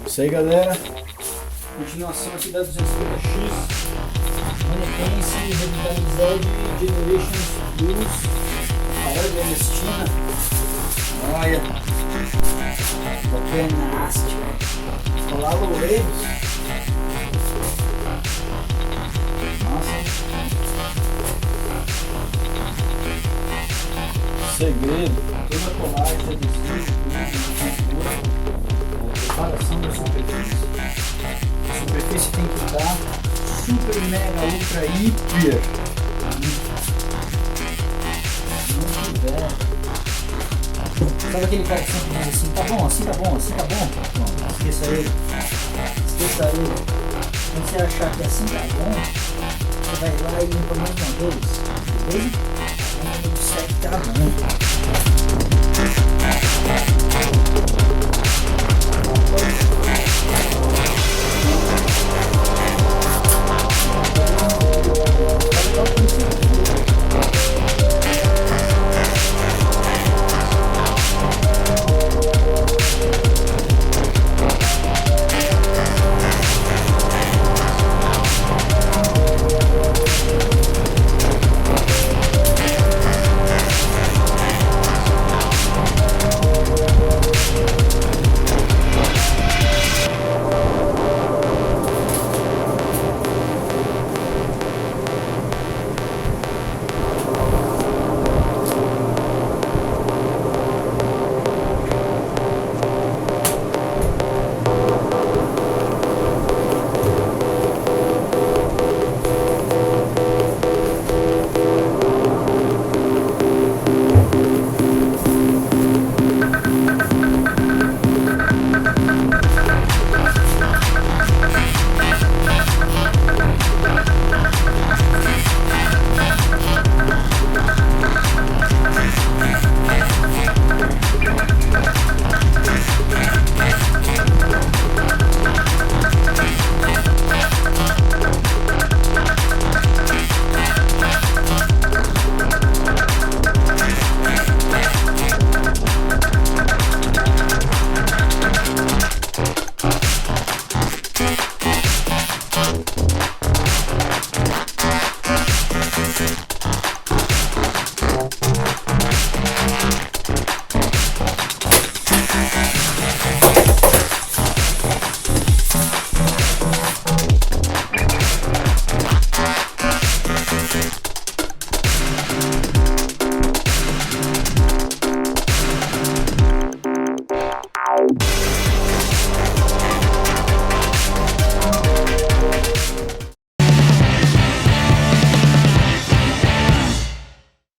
Isso aí, galera. Continuação aqui da 250X. Manequense, Revitalized, Generations Blues. Paola de Ernestina. Olha. Papel nasty. Olá, Loureiros. Nossa. Segredo. Toda a colagem, adesivo, preparação da superfície. A superfície tem que estar super, mega, ultra, hiper. Não tiver. Sabe aquele cara que sempre diz assim, tá bom, assim tá bom, assim tá bom? Não, esqueça ele. Esqueça ele. Quando você achar que assim tá bom, você vai lá e limpa mais uma vez. Beleza? Então disser que tá bom.